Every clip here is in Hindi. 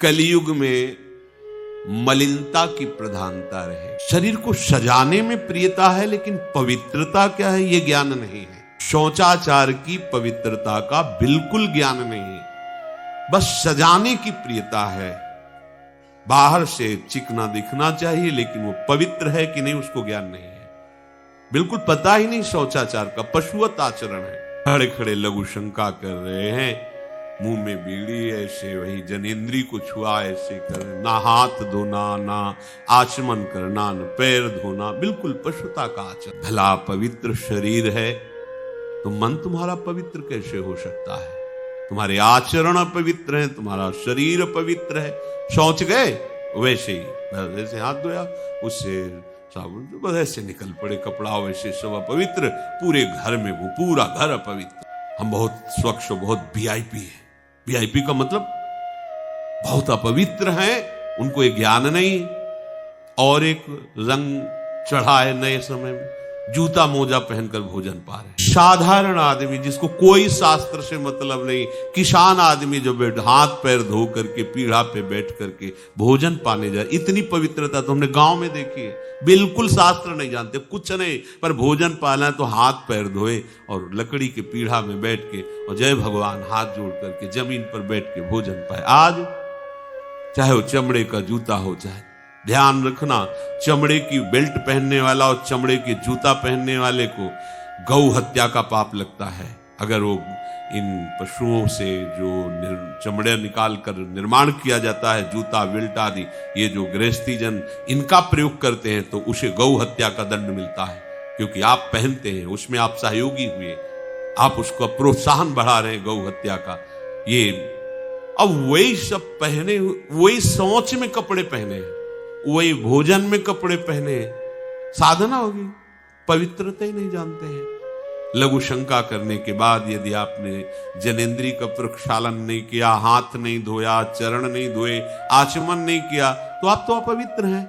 कलयुग में मलिनता की प्रधानता रहे। शरीर को सजाने में प्रियता है, लेकिन पवित्रता क्या है ये ज्ञान नहीं है। शौचाचार की पवित्रता का बिल्कुल ज्ञान नहीं, बस सजाने की प्रियता है। बाहर से चिकना दिखना चाहिए, लेकिन वो पवित्र है कि नहीं उसको ज्ञान नहीं है। बिल्कुल पता ही नहीं शौचाचार का, पशुवत आचरण है। खड़े खड़े लघु शंका कर रहे हैं, मुंह में बीड़ी ऐसे, वही जनेंद्री को छुआ ऐसे कर, ना हाथ धोना, ना आचमन करना, ना पैर धोना, बिल्कुल पशुता का आचरण। भला पवित्र शरीर है तो मन तुम्हारा पवित्र कैसे हो सकता है? तुम्हारे आचरण अपवित्र है, तुम्हारा शरीर अपवित्र है। शौच गए वैसे ही, जैसे हाथ धोया उससे साबुन बस ऐसे निकल पड़े कपड़ा, वैसे सब अपवित्र। पूरे घर में वो पूरा घर अपवित्र। हम बहुत स्वच्छ, बहुत वीआईपी है। वीआईपी का मतलब बहुत अपवित्र हैं, उनको एक ज्ञान नहीं। और एक रंग चढ़ा है नए समय में, जूता मोजा पहनकर भोजन पा रहे। साधारण आदमी जिसको कोई शास्त्र से मतलब नहीं, किसान आदमी जो हाथ पैर धो करके पीढ़ा पे बैठ करके भोजन पाने जाए, इतनी पवित्रता तो हमने गांव में देखी है। बिल्कुल शास्त्र नहीं जानते, कुछ नहीं, पर भोजन पाना है तो हाथ पैर धोए और लकड़ी के पीढ़ा में बैठ के और जय भगवान हाथ जोड़ करके जमीन पर बैठ के भोजन पाए। आज चाहे वो चमड़े का जूता हो, चाहे ध्यान रखना, चमड़े की बेल्ट पहनने वाला और चमड़े के जूता पहनने वाले को गौ हत्या का पाप लगता है। अगर वो इन पशुओं से जो चमड़े निकाल कर निर्माण किया जाता है, जूता बेल्ट आदि, ये जो गृहस्थी जन इनका प्रयोग करते हैं, तो उसे गौ हत्या का दंड मिलता है। क्योंकि आप पहनते हैं, उसमें आप सहयोगी हुए, आप उसको प्रोत्साहन बढ़ा रहे हैं गौ हत्या का। ये अब वही सब पहने, वही सोच में कपड़े पहने, वही भोजन में कपड़े पहने, साधना होगी, पवित्रता ही नहीं जानते हैं। लघु शंका करने के बाद यदि आपने जनेंद्री का प्रक्षालन नहीं किया, हाथ नहीं धोया, चरण नहीं धोए, आचमन नहीं किया, तो आप तो अपवित्र हैं।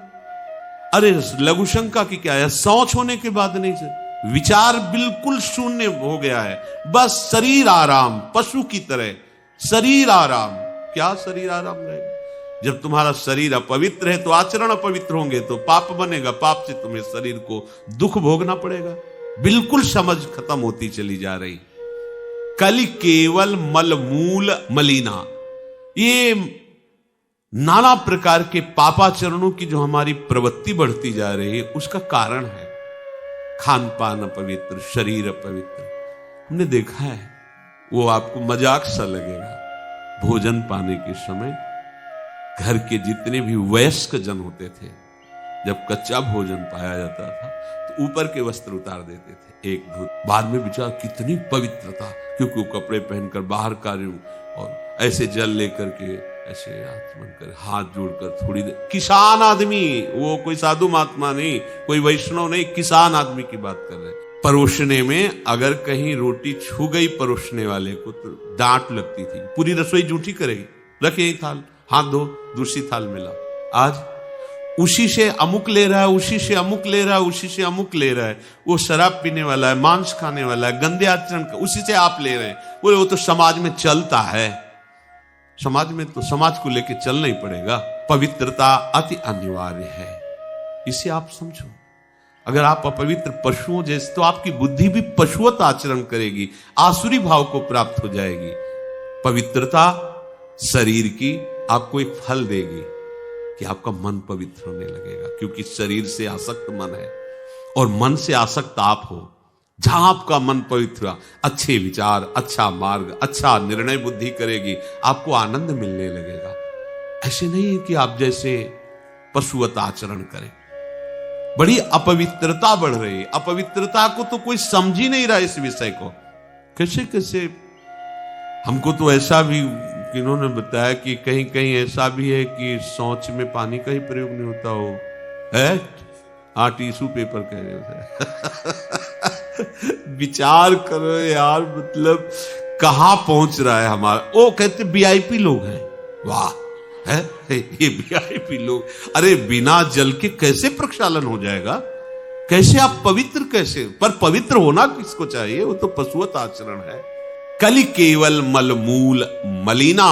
अरे लघु शंका की क्या है, शौच होने के बाद नहीं से विचार बिल्कुल शून्य हो गया है। बस शरीर आराम, पशु की तरह शरीर आराम। क्या शरीर आराम रहेगा? जब तुम्हारा शरीर अपवित्र है तो आचरण अपवित्र होंगे, तो पाप बनेगा, पाप से तुम्हें शरीर को दुख भोगना पड़ेगा। बिल्कुल समझ खत्म होती चली जा रही। कलि केवल मल मूल मलिना, ये नाना प्रकार के पापाचरणों की जो हमारी प्रवृत्ति बढ़ती जा रही है, उसका कारण है खान पान अपवित्र, शरीर अपवित्र। हमने देखा है, वो आपको मजाक सा लगेगा, भोजन पाने के समय घर के जितने भी वयस्क जन होते थे, जब कच्चा भोजन पाया जाता था तो ऊपर के वस्त्र उतार देते थे, एक धूत। बाद में विचार कितनी पवित्रता, क्योंकि वो कपड़े पहनकर बाहर कार्यों और ऐसे जल लेकर के ऐसे आचमन कर, हाथ जोड़कर थोड़ी देर। किसान आदमी, वो कोई साधु महात्मा नहीं, कोई वैष्णव नहीं, किसान आदमी की बात कर रहे हैं। परोसने में अगर कहीं रोटी छू गई परोसने वाले को तो डांट लगती थी, पूरी रसोई जूठी करेगी, रखे यही थाल, हाथ धो, दूसरी थाल में ला। आज उसी से अमुक ले रहा है, उसी से अमुक ले रहा है, उसी से अमुक ले रहा है। वो शराब पीने वाला है, मांस खाने वाला है, गंदे आचरण का, उसी से आप ले रहे हैं। बोले वो तो समाज में चलता है। समाज में तो समाज को लेके चलना ही पड़ेगा। पवित्रता अति अनिवार्य है, इसे आप समझो। अगर आप अपवित्र पशुओं जैसे, तो आपकी बुद्धि भी पशुवत आचरण करेगी, आसुरी भाव को प्राप्त हो जाएगी। पवित्रता शरीर की आपको एक फल देगी कि आपका मन पवित्र होने लगेगा, क्योंकि शरीर से आसक्त मन है और मन से आसक्त आप हो। जहां आपका मन पवित्र, अच्छे विचार, अच्छा मार्ग, अच्छा निर्णय बुद्धि करेगी, आपको आनंद मिलने लगेगा। ऐसे नहीं कि आप जैसे पशुवत आचरण करें। बड़ी अपवित्रता बढ़ रही है। अपवित्रता को तो कोई समझ ही नहीं रहा इस विषय को। कैसे कैसे, हमको तो ऐसा भी इन्होंने बताया कि कहीं कहीं ऐसा भी है कि शौच में पानी का ही प्रयोग नहीं होता हो है। हाँ, टिश्यू पेपर कह रहे हो। विचार करो यार, मतलब कहां पहुंच रहा है हमारा। वो कहते वीआईपी लोग हैं, वाह है ये वीआईपी लोग। अरे बिना जल के कैसे प्रक्षालन हो जाएगा? कैसे आप पवित्र, कैसे? पर पवित्र होना किसको चाहिए? वो तो पशुवत आचरण है। कलि केवल मल मूल मलिना,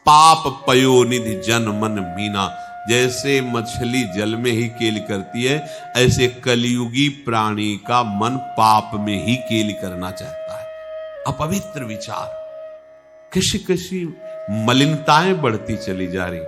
पाप पयोनिधि जन मन मीना। जैसे मछली जल में ही केल करती है, ऐसे कलियुगी प्राणी का मन पाप में ही केल करना चाहता है। अपवित्र विचार, किसी किसी मलिनताएं बढ़ती चली जा रही।